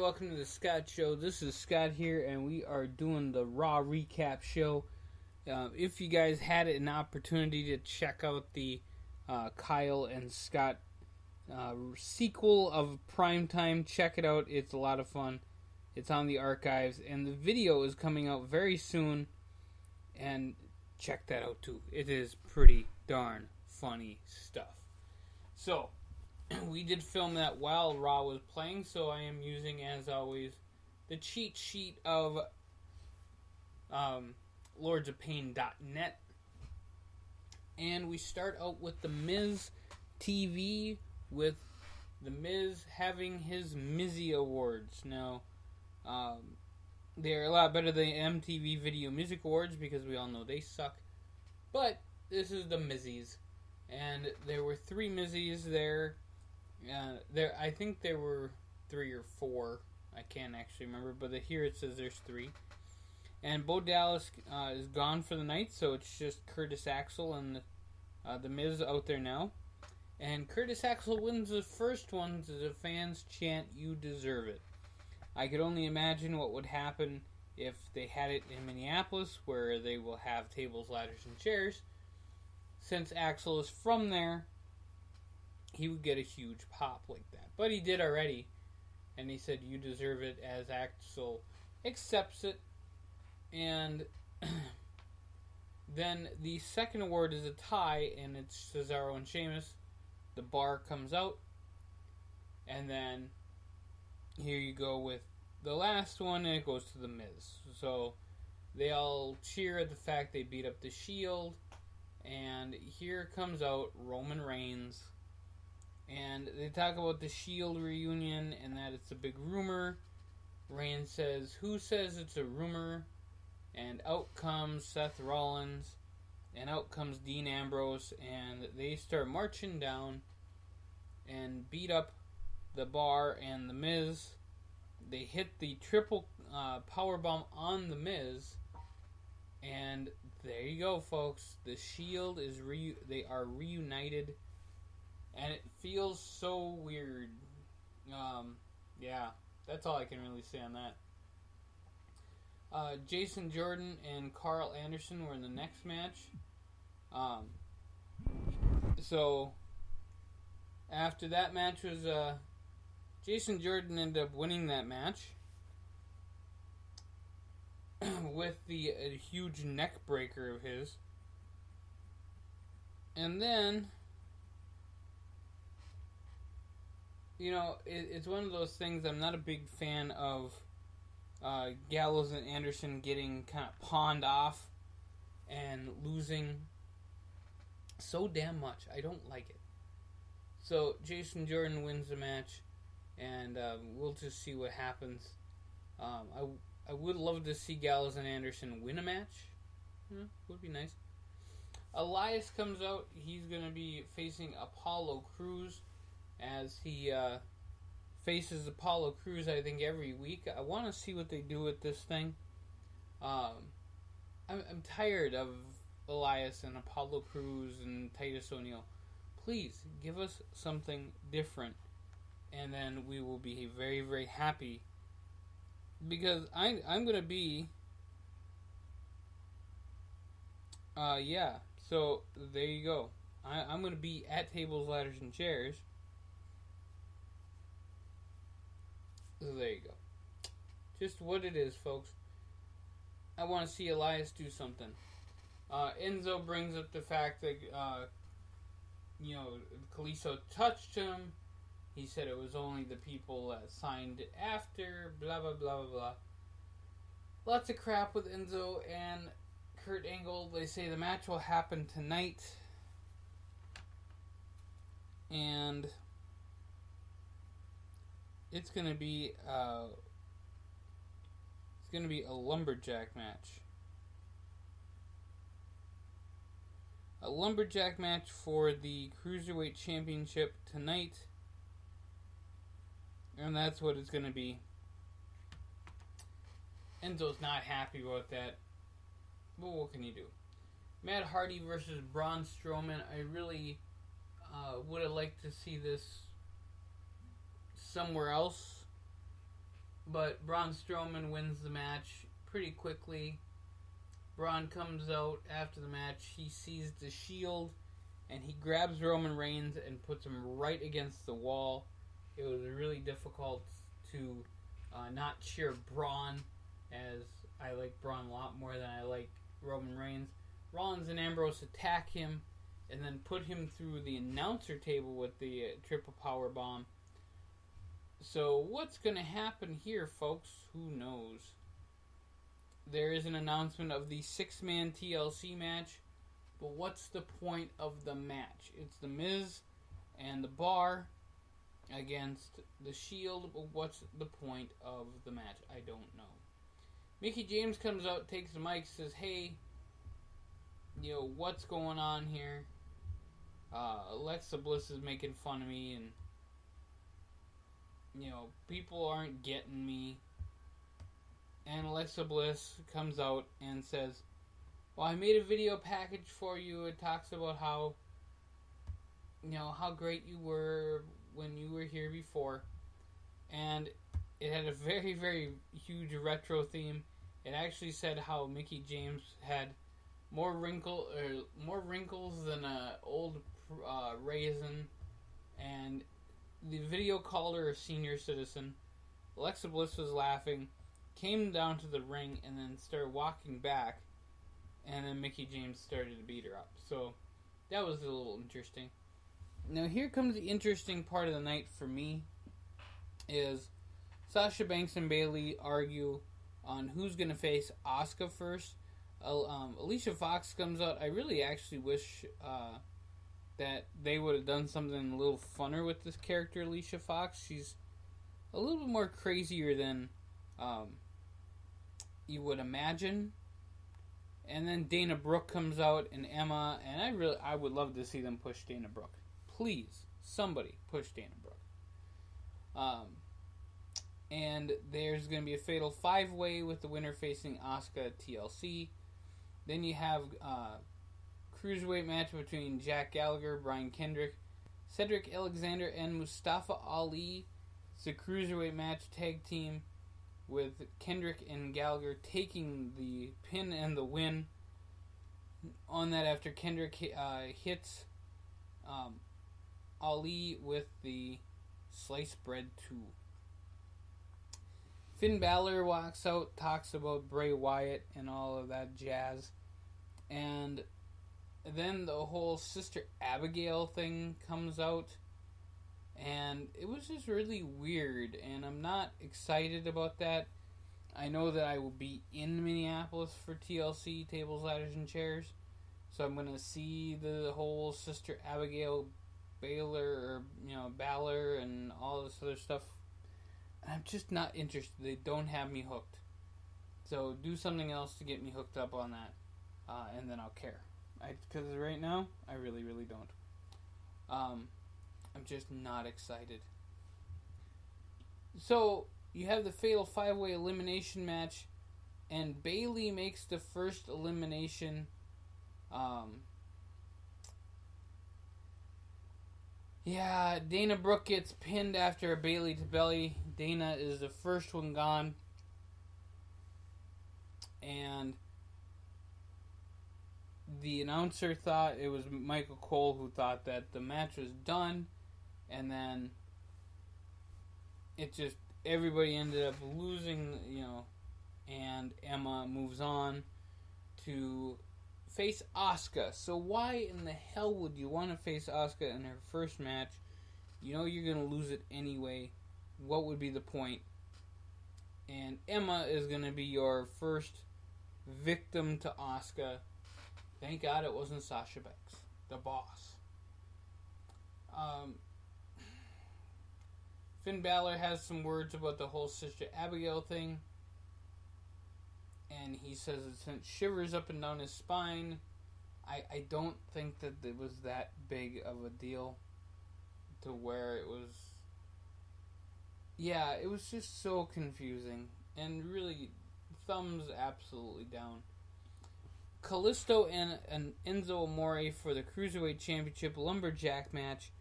welcome to the Scott Show. This is Scott here, and we are doing the Raw Recap show. If you guys had an opportunity to check out the Kyle and Scott sequel of Primetime, check it out. It's a lot of fun. It's on the archives, and the video is coming out very soon, and check that out too. It is pretty darn funny stuff. So, we did film that while Raw was playing, so I am using, as always, the cheat sheet of lordsofpain.net. And we start out with the Miz TV, with the Miz having his Mizzy Awards. Now, they're a lot better than MTV Video Music Awards because we all know they suck. But this is the Mizzies. And there were 3 Mizzies there. I think there were 3 or 4. I can't actually remember, but here it says there's 3. And Bo Dallas is gone for the night, so it's just Curtis Axel and the Miz out there now. And Curtis Axel wins the first one as the fans chant, "You deserve it." I could only imagine what would happen if they had it in Minneapolis, where they will have tables, ladders, and chairs. Since Axel is from there, he would get a huge pop like that. But he did already. And he said, "You deserve it," as Axel accepts it. And then the second award is a tie, and it's Cesaro and Sheamus. The bar comes out. And then here you go with the last one, and it goes to the Miz. So they all cheer at the fact they beat up the Shield. And here comes out Roman Reigns. And they talk about the Shield reunion and that it's a big rumor. Reigns says, "Who says it's a rumor?" And out comes Seth Rollins. And out comes Dean Ambrose. And they start marching down and beat up the bar and the Miz. They hit the triple powerbomb on the Miz. And there you go, folks. The Shield is they are reunited. And it feels so weird. Yeah, that's all I can really say on that. Jason Jordan and Carl Anderson were in the next match. So, after that match was, Jason Jordan ended up winning that match. With the huge neck breaker of his. And then, you know, it's one of those things. I'm not a big fan of Gallows and Anderson getting kind of pawned off and losing so damn much. I don't like it. So Jason Jordan wins the match, and we'll just see what happens. I would love to see Gallows and Anderson win a match. Would be nice. Elias comes out. He's going to be facing Apollo Crews, as he faces Apollo Crews, I think, every week. I want to see what they do with this thing. I'm tired of Elias and Apollo Crews and Titus O'Neil. Please, give us something different, and then we will be very, very happy. Because I'm going to be... yeah, so there you go. I'm going to be at Tables, Ladders, and Chairs. So there you go. Just what it is, folks. I want to see Elias do something. Enzo brings up the fact that, Kalisto touched him. He said it was only the people that signed it after, blah, blah, blah, blah, blah. Lots of crap with Enzo and Kurt Angle. They say the match will happen tonight. And it's going to be a lumberjack match. A lumberjack match for the Cruiserweight Championship tonight. And that's what it's going to be. Enzo's not happy about that. But what can you do? Matt Hardy versus Braun Strowman. I really would have liked to see this somewhere else. But Braun Strowman wins the match pretty quickly. Braun comes out after the match. He sees the Shield, and he grabs Roman Reigns and puts him right against the wall. It was really difficult to not cheer Braun, as I like Braun a lot more than I like Roman Reigns. Rollins and Ambrose attack him and then put him through the announcer table with the triple power bomb. So what's going to happen here, folks? Who knows? There is an announcement of the 6-man TLC match, but what's the point of the match? It's the Miz and the Bar against the Shield, but what's the point of the match? I don't know. Mickie James comes out, takes the mic, says, hey, what's going on here? Alexa Bliss is making fun of me, and, people aren't getting me. And Alexa Bliss comes out and says, well, I made a video package for you. It talks about how great you were when you were here before. And it had a very, very huge retro theme. It actually said how Mickie James had more wrinkles than an old raisin, and the video called her a senior citizen. Alexa Bliss was laughing, came down to the ring, and then started walking back, and then Mickie James started to beat her up. So that was a little interesting. Now here comes the interesting part of the night for me, is Sasha Banks and Bayley argue on who's going to face Asuka first. Alicia Fox comes out. I really actually wish that they would have done something a little funner with this character, Alicia Fox. She's a little bit more crazier than you would imagine. And then Dana Brooke comes out, and Emma, and I would love to see them push Dana Brooke. Please, somebody push Dana Brooke. And there's going to be a fatal 5-way with the winner facing Asuka at TLC. Then you have Cruiserweight match between Jack Gallagher, Brian Kendrick, Cedric Alexander, and Mustafa Ali. It's a Cruiserweight match tag team with Kendrick and Gallagher taking the pin and the win on that after Kendrick hits Ali with the sliced bread 2. Finn Balor walks out, talks about Bray Wyatt and all of that jazz. And then the whole Sister Abigail thing comes out. And it was just really weird. And I'm not excited about that. I know that I will be in Minneapolis for TLC, Tables, Ladders, and Chairs. So I'm going to see the whole Sister Abigail Balor and all this other stuff. I'm just not interested. They don't have me hooked. So do something else to get me hooked up on that. And then I'll care. Because right now, I really, really don't. I'm just not excited. So, you have the fatal 5-way elimination match. And Bayley makes the first elimination. Dana Brooke gets pinned after a Bayley to belly. Dana is the first one gone. And the announcer thought, it was Michael Cole who thought that the match was done. And then everybody ended up losing, and Emma moves on to face Asuka. So why in the hell would you want to face Asuka in her first match? You're going to lose it anyway. What would be the point? And Emma is going to be your first victim to Asuka. Thank God it wasn't Sasha Banks, the boss. Finn Balor has some words about the whole Sister Abigail thing. And he says it sent shivers up and down his spine. I don't think that it was that big of a deal to where it was... Yeah, it was just so confusing. And really, thumbs absolutely down. Kalisto and Enzo Amore for the Cruiserweight Championship Lumberjack match.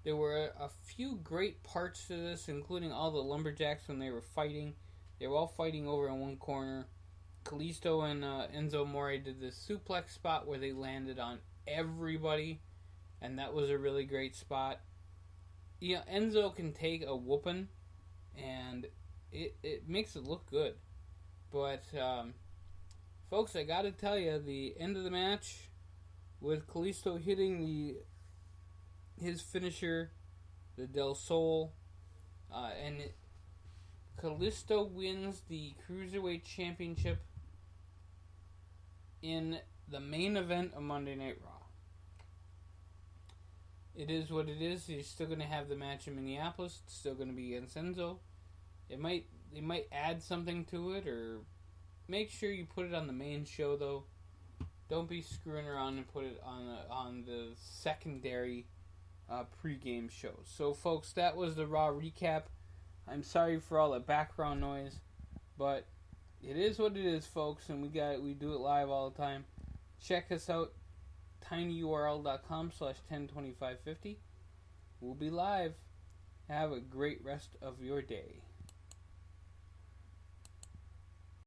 There were a few great parts to this, including all the Lumberjacks when they were fighting. They were all fighting over in one corner. Kalisto and Enzo Amore did this suplex spot where they landed on everybody, and that was a really great spot. You know, Enzo can take a whooping, and it makes it look good. But, folks, I gotta tell you, the end of the match, with Kalisto hitting his finisher, the Del Sol, Kalisto wins the Cruiserweight Championship in the main event of Monday Night Raw. It is what it is. He's still going to have the match in Minneapolis. It's still going to be against Enzo. They might add something to it, or make sure you put it on the main show, though. Don't be screwing around and put it on the secondary pre-game shows. So, folks, that was the Raw recap. I'm sorry for all the background noise, but it is what it is, folks, and we do it live all the time. Check us out, tinyurl.com/102550. We'll be live. Have a great rest of your day.